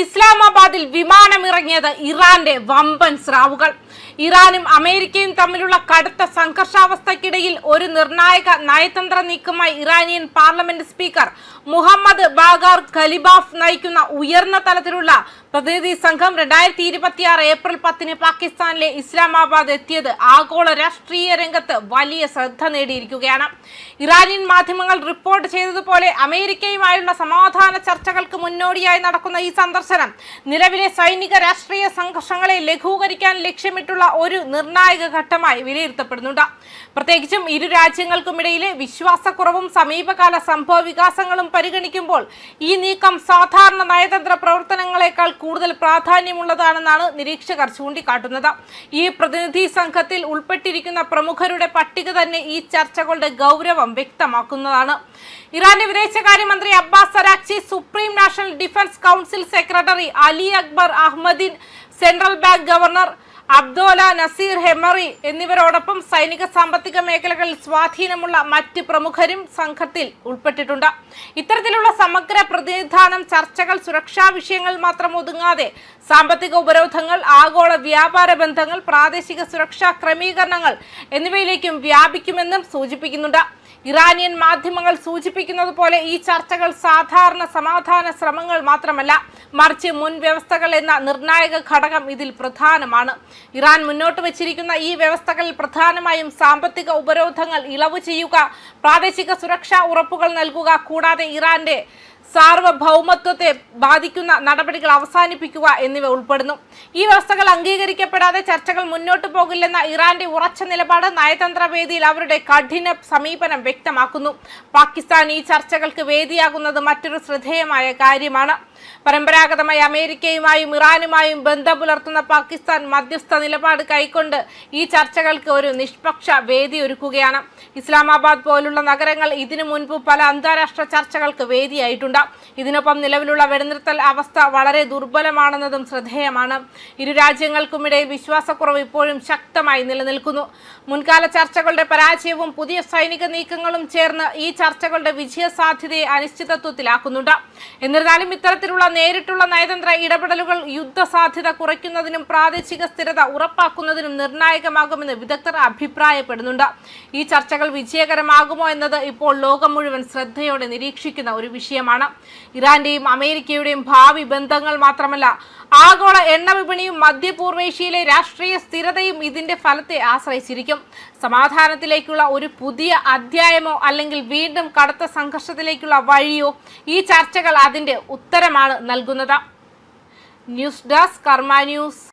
ഇസ്ലാമാബാദിൽ വിമാനമിറങ്ങിയത് ഇറാന്റെ വമ്പൻ സ്രാവുകൾ. ഇറാനും അമേരിക്കയും തമ്മിലുള്ള കടുത്ത സംഘർഷാവസ്ഥയ്ക്കിടയിൽ ഒരു നിർണായക നയതന്ത്ര നീക്കമായി Iranian parliament speaker Mohammad Bagher Ghalibaf നയിക്കുന്ന ഉയർന്ന തലത്തിലുള്ള പ്രതിനിധി സംഘം 2026 ഏപ്രിൽ 10 പാകിസ്ഥാനിലെ ഇസ്ലാമാബാദ് എത്തിയത് ആഗോള രാഷ്ട്രീയ രംഗത്ത് വലിയ ശ്രദ്ധ നേടിയിരിക്കുകയാണ്. ഇറാനിയൻ മാധ്യമങ്ങൾ റിപ്പോർട്ട് ചെയ്തതുപോലെ അമേരിക്കയുമായുള്ള സമാധാന ചർച്ചകൾക്ക് മുന്നോടിയായി നടക്കുന്ന ഈ സന്ദർശനം നിലവിലെ സൈനിക രാഷ്ട്രീയ സംഘർഷങ്ങളെ ലഘൂകരിക്കാൻ ലക്ഷ്യമിട്ടുള്ള ഒരു നിർണായക ഘട്ടമായി വിലയിരുത്തപ്പെടുന്നുണ്ട്. പ്രത്യേകിച്ചും ഇരു രാജ്യങ്ങൾക്കുമിടയിലെ വിശ്വാസക്കുറവും സമീപകാല സംഭവ വികാസങ്ങളും പരിഗണിക്കുമ്പോൾ ഈ നീക്കം സാധാരണ നയതന്ത്ര പ്രവർത്തനങ്ങളെക്കാൾ കൂടുതൽ പ്രാധാന്യമുള്ളതാണെന്നാണ് നിരീക്ഷകർ ചൂണ്ടിക്കാട്ടുന്നത്. ഈ പ്രതിനിധി സംഘത്തിൽ ഉൾപ്പെട്ടിരിക്കുന്ന പ്രമുഖരുടെ പട്ടിക തന്നെ ഈ ചർച്ചകളുടെ ഗൗരവം വ്യക്തമാക്കുന്നതാണ്. ഇറാന്റെ വിദേശകാര്യമന്ത്രി Abbas Araghchi, supreme national defence council secretary Ali Akbar Ahmadian, central bank governor Abdol Naser Hemmati എന്നിവരോടൊപ്പം സൈനിക സാമ്പത്തിക മേഖലകളിൽ സ്വാധീനമുള്ള മറ്റ് പ്രമുഖരും സംഘത്തിൽ ഉൾപ്പെട്ടിട്ടുണ്ട്. ഇത്തരത്തിലുള്ള സമഗ്ര പ്രതിനിധാനം ചർച്ചകൾ സുരക്ഷാ വിഷയങ്ങൾ മാത്രം ഒതുങ്ങാതെ സാമ്പത്തിക ഉപരോധങ്ങൾ, ആഗോള വ്യാപാര ബന്ധങ്ങൾ, പ്രാദേശിക സുരക്ഷാ ക്രമീകരണങ്ങൾ എന്നിവയിലേക്കും വ്യാപിക്കുമെന്നും സൂചിപ്പിക്കുന്നുണ്ട്. ഇറാനിയൻ മാധ്യമങ്ങൾ സൂചിപ്പിക്കുന്നത് പോലെ ഈ ചർച്ചകൾ സാധാരണ സമാധാന ശ്രമങ്ങൾ മാത്രമല്ല, മറിച്ച് മുൻ വ്യവസ്ഥകൾ എന്ന നിർണായക ഘടകം ഇതിൽ പ്രധാനമാണ്. ഇറാൻ മുന്നോട്ട് വച്ചിരിക്കുന്ന ഈ വ്യവസ്ഥകളിൽ പ്രധാനമായും സാമ്പത്തിക ഉപരോധങ്ങൾ ഇളവ് ചെയ്യുക, പ്രാദേശിക സുരക്ഷാ ഉറപ്പുകൾ നൽകുക, കൂടാതെ ഇറാന്റെ സാർവഭൗമത്വത്തെ ബാധിക്കുന്ന നടപടികൾ അവസാനിപ്പിക്കുക എന്നിവ ഉൾപ്പെടുന്നു. ഈ വ്യവസ്ഥകൾ അംഗീകരിക്കപ്പെടാതെ ചർച്ചകൾ മുന്നോട്ടു പോകില്ലെന്ന ഇറാന്റെ ഉറച്ച നിലപാട് നയതന്ത്ര വേദിയിൽ അവരുടെ കഠിന സമീപനം വ്യക്തമാക്കുന്നു. പാകിസ്ഥാൻ ഈ ചർച്ചകൾക്ക് വേദിയാകുന്നത് മറ്റൊരു ശ്രദ്ധേയമായ കാര്യമാണ്. പരമ്പരാഗതമായി അമേരിക്കയുമായും ഇറാനുമായും ബന്ധം പുലർത്തുന്ന പാകിസ്ഥാൻ മധ്യസ്ഥ നിലപാട് കൈക്കൊണ്ട് ഈ ചർച്ചകൾക്ക് ഒരു നിഷ്പക്ഷ വേദി ഒരുക്കുകയാണ്. ഇസ്ലാമാബാദ് പോലുള്ള നഗരങ്ങൾ ഇതിനു മുൻപ് പല അന്താരാഷ്ട്ര ചർച്ചകൾക്ക് വേദിയായിട്ടുണ്ട്. ഇതിനൊപ്പം നിലവിലുള്ള വെടിനിർത്തൽ അവസ്ഥ വളരെ ദുർബലമാണെന്നതും ശ്രദ്ധേയമാണ്. ഇരു രാജ്യങ്ങൾക്കുമിടയിൽ വിശ്വാസക്കുറവ് ഇപ്പോഴും ശക്തമായി നിലനിൽക്കുന്നു. മുൻകാല ചർച്ചകളുടെ പരാജയവും പുതിയ സൈനിക നീക്കങ്ങളും ചേർന്ന് ഈ ചർച്ചകളുടെ വിജയസാധ്യതയെ അനിശ്ചിതത്വത്തിലാക്കുന്നുണ്ട്. എന്നിരുന്നാലും ഇത്തരത്തിലുള്ള നേരിട്ടുള്ള നയതന്ത്ര ഇടപെടലുകൾ യുദ്ധസാധ്യത കുറയ്ക്കുന്നതിനും പ്രാദേശിക സ്ഥിരത ഉറപ്പാക്കുന്നതിനും നിർണായകമാകുമെന്ന് വിദഗ്ധർ അഭിപ്രായപ്പെടുന്നുണ്ട്. ഈ ചർച്ചകൾ വിജയകരമാകുമോ എന്നത് ഇപ്പോൾ ലോകം മുഴുവൻ ശ്രദ്ധയോടെ നിരീക്ഷിക്കുന്ന ഒരു വിഷയമാണ്. ഇറാന്റെയും അമേരിക്കയുടെയും ഭാവി ബന്ധങ്ങൾ മാത്രമല്ല, ആഗോള എണ്ണ വിപണിയും മധ്യപൂർവേഷ്യയിലെ രാഷ്ട്രീയ സ്ഥിരതയും ഇതിന്റെ ഫലത്തെ ആശ്രയിച്ചിരിക്കും. സമാധാനത്തിലേക്കുള്ള ഒരു പുതിയ അധ്യായമോ അല്ലെങ്കിൽ വീണ്ടും കടുത്ത സംഘർഷത്തിലേക്കുള്ള വഴിയോ ഈ ചർച്ചകൾ അതിന്റെ ഉത്തരമാണ് നൽകുന്നത്. ന്യൂസ് ഡെസ്ക് കർമ്മ ന്യൂസ്.